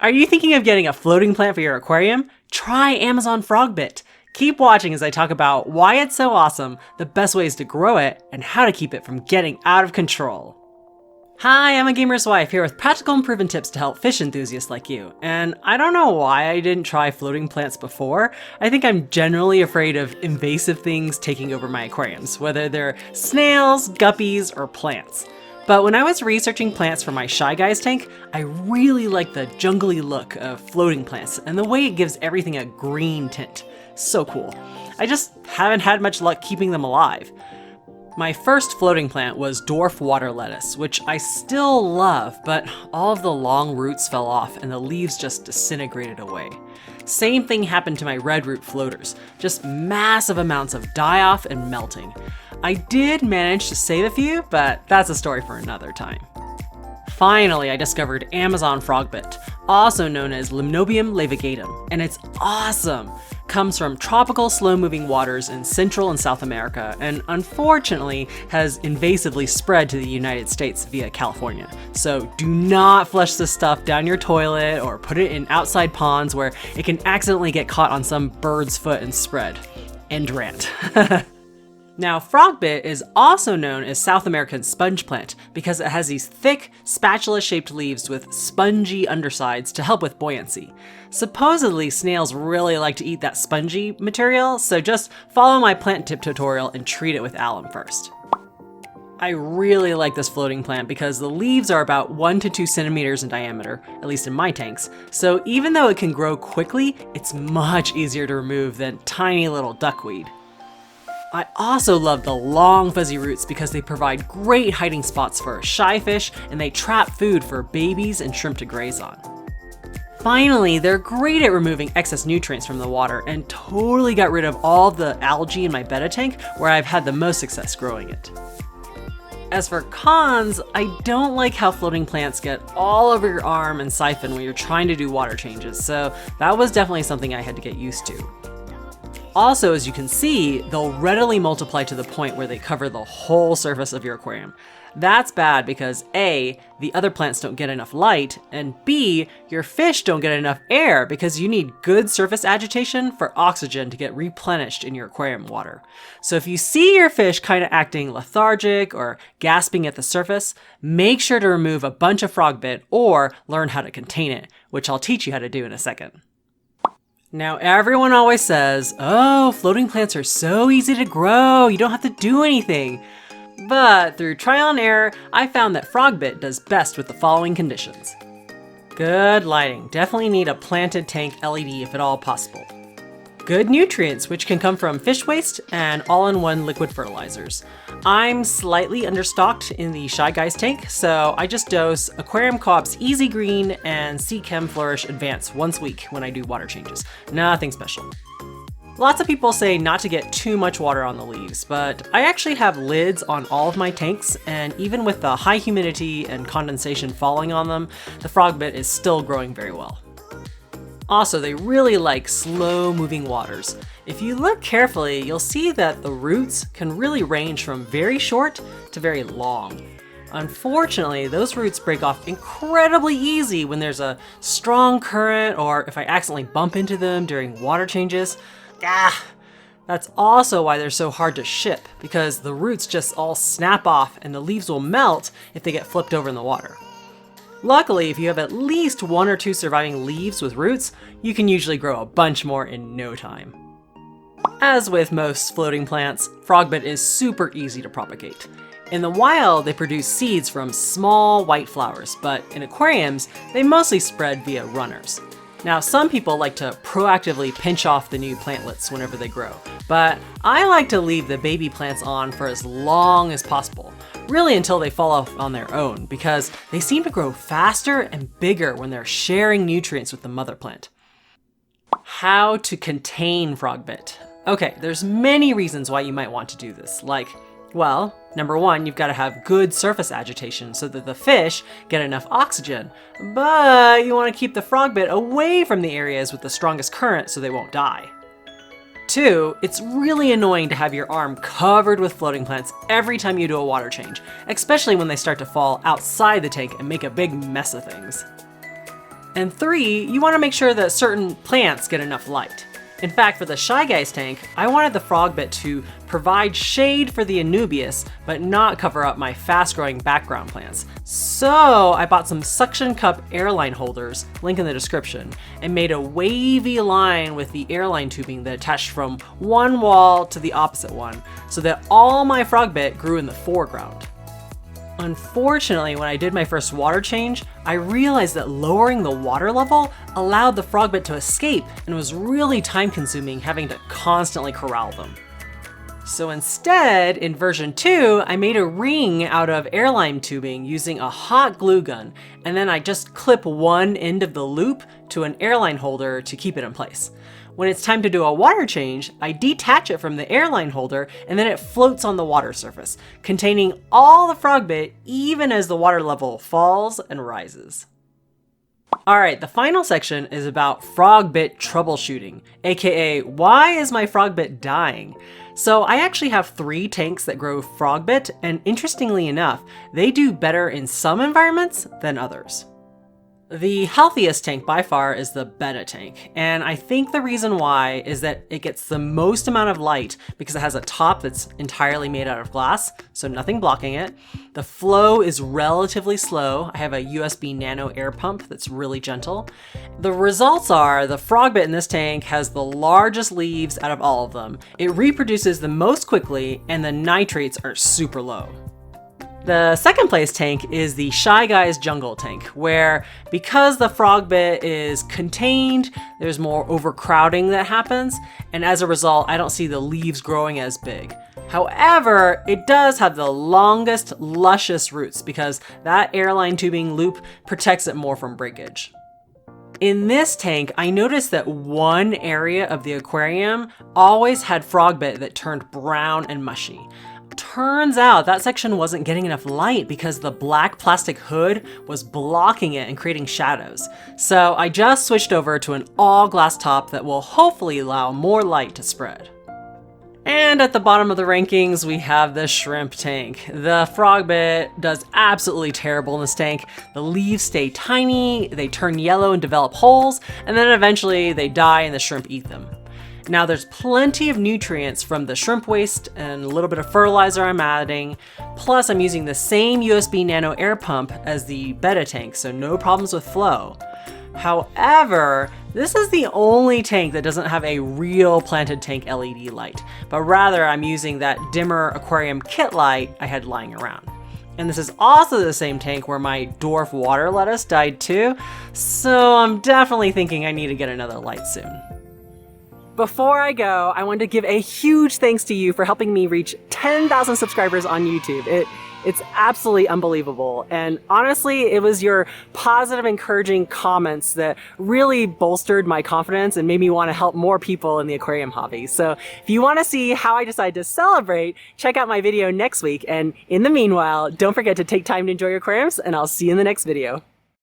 Are you thinking of getting a floating plant for your aquarium? Try Amazon Frogbit. Keep watching as I talk about why it's so awesome, the best ways to grow it, and how to keep it from getting out of control. Hi, I'm a gamer's wife here with practical and proven tips to help fish enthusiasts like you. And I don't know why I didn't try floating plants before. I think I'm generally afraid of invasive things taking over my aquariums, whether they're snails, guppies, or plants. But when I was researching plants for my Shy Guys tank, I really liked the jungly look of floating plants and the way it gives everything a green tint. So cool. I just haven't had much luck keeping them alive. My first floating plant was dwarf water lettuce, which I still love, but all of the long roots fell off and the leaves just disintegrated away. Same thing happened to my red root floaters, just massive amounts of die-off and melting. I did manage to save a few, but that's a story for another time. Finally, I discovered Amazon Frogbit, also known as Limnobium laevigatum, and it's awesome! Comes from tropical slow-moving waters in Central and South America, and unfortunately has invasively spread to the United States via California. So do not flush this stuff down your toilet or put it in outside ponds where it can accidentally get caught on some bird's foot and spread. End rant. Now, Frogbit is also known as South American sponge plant because it has these thick, spatula-shaped leaves with spongy undersides to help with buoyancy. Supposedly, snails really like to eat that spongy material, so just follow my plant tip tutorial and treat it with alum first. I really like this floating plant because the leaves are about 1 to 2 centimeters in diameter, at least in my tanks, so even though it can grow quickly, it's much easier to remove than tiny little duckweed. I also love the long fuzzy roots because they provide great hiding spots for shy fish and they trap food for babies and shrimp to graze on. Finally, they're great at removing excess nutrients from the water and totally got rid of all the algae in my BETTA tank where I've had the most success growing it. As for cons, I don't like how floating plants get all over your arm and siphon when you're trying to do water changes, so that was definitely something I had to get used to. Also, as you can see, they'll readily multiply to the point where they cover the whole surface of your aquarium. That's bad because A, the other plants don't get enough light, and B, your fish don't get enough air because you need good surface agitation for oxygen to get replenished in your aquarium water. So if you see your fish kind of acting lethargic or gasping at the surface, make sure to remove a bunch of Frogbit or learn how to contain it, which I'll teach you how to do in a second. Now, everyone always says, oh, floating plants are so easy to grow, you don't have to do anything. But through trial and error, I found that Frogbit does best with the following conditions. Good lighting, definitely need a planted tank LED if at all possible. Good nutrients, which can come from fish waste and all-in-one liquid fertilizers. I'm slightly understocked in the Shy Guys tank, so I just dose Aquarium Co-op's Easy Green and Sea Chem Flourish Advance once a week when I do water changes. Nothing special. Lots of people say not to get too much water on the leaves, but I actually have lids on all of my tanks, and even with the high humidity and condensation falling on them, the Frogbit is still growing very well. Also, they really like slow-moving waters. If you look carefully, you'll see that the roots can really range from very short to very long. Unfortunately, those roots break off incredibly easy when there's a strong current or if I accidentally bump into them during water changes. That's also why they're so hard to ship, because the roots just all snap off and the leaves will melt if they get flipped over in the water. Luckily, if you have at least 1 or 2 surviving leaves with roots, you can usually grow a bunch more in no time. As with most floating plants, Frogbit is super easy to propagate. In the wild, they produce seeds from small white flowers, but in aquariums, they mostly spread via runners. Now, some people like to proactively pinch off the new plantlets whenever they grow, but I like to leave the baby plants on for as long as possible, really until they fall off on their own, because they seem to grow faster and bigger when they're sharing nutrients with the mother plant. How to contain Frogbit. Okay, there's many reasons why you might want to do this, like, well, number 1, you've got to have good surface agitation so that the fish get enough oxygen, but you want to keep the Frogbit away from the areas with the strongest current so they won't die. 2, it's really annoying to have your arm covered with floating plants every time you do a water change, especially when they start to fall outside the tank and make a big mess of things. And 3, you want to make sure that certain plants get enough light. In fact, for the Shy Guys tank, I wanted the Frogbit to provide shade for the Anubias, but not cover up my fast-growing background plants. So I bought some suction cup airline holders, link in the description, and made a wavy line with the airline tubing that attached from one wall to the opposite one, so that all my Frogbit grew in the foreground. Unfortunately, when I did my first water change, I realized that lowering the water level allowed the Frogbit to escape, and was really time consuming having to constantly corral them. So instead, in version 2, I made a ring out of airline tubing using a hot glue gun, and then I just clip one end of the loop to an airline holder to keep it in place. When it's time to do a water change, I detach it from the airline holder, and then it floats on the water surface, containing all the Frogbit even as the water level falls and rises. Alright, the final section is about Frogbit troubleshooting, aka why is my Frogbit dying? So I actually have 3 tanks that grow Frogbit, and interestingly enough, they do better in some environments than others. The healthiest tank by far is the BETTA tank, and I think the reason why is that it gets the most amount of light because it has a top that's entirely made out of glass, so nothing blocking it. The flow is relatively slow. I have a USB nano air pump that's really gentle. The results are the Frogbit in this tank has the largest leaves out of all of them. It reproduces the most quickly, and the nitrates are super low. The second place tank is the Shy Guys Jungle tank, where because the Frogbit is contained, there's more overcrowding that happens, and as a result, I don't see the leaves growing as big. However, it does have the longest, luscious roots because that airline tubing loop protects it more from breakage. In this tank, I noticed that one area of the aquarium always had Frogbit that turned brown and mushy. Turns out that section wasn't getting enough light because the black plastic hood was blocking it and creating shadows. So I just switched over to an all glass top that will hopefully allow more light to spread. And at the bottom of the rankings, we have the shrimp tank. The Frogbit does absolutely terrible in this tank. The leaves stay tiny, they turn yellow and develop holes, and then eventually they die and the shrimp eat them. Now there's plenty of nutrients from the shrimp waste and a little bit of fertilizer I'm adding. Plus I'm using the same USB nano air pump as the BETTA tank, so no problems with flow. However, this is the only tank that doesn't have a real planted tank LED light, but rather I'm using that dimmer aquarium kit light I had lying around. And this is also the same tank where my dwarf water lettuce died too, so I'm definitely thinking I need to get another light soon. Before I go, I wanted to give a huge thanks to you for helping me reach 10,000 subscribers on YouTube. It's absolutely unbelievable. And honestly, it was your positive, encouraging comments that really bolstered my confidence and made me want to help more people in the aquarium hobby. So if you want to see how I decide to celebrate, check out my video next week. And in the meanwhile, don't forget to take time to enjoy your aquariums, and I'll see you in the next video.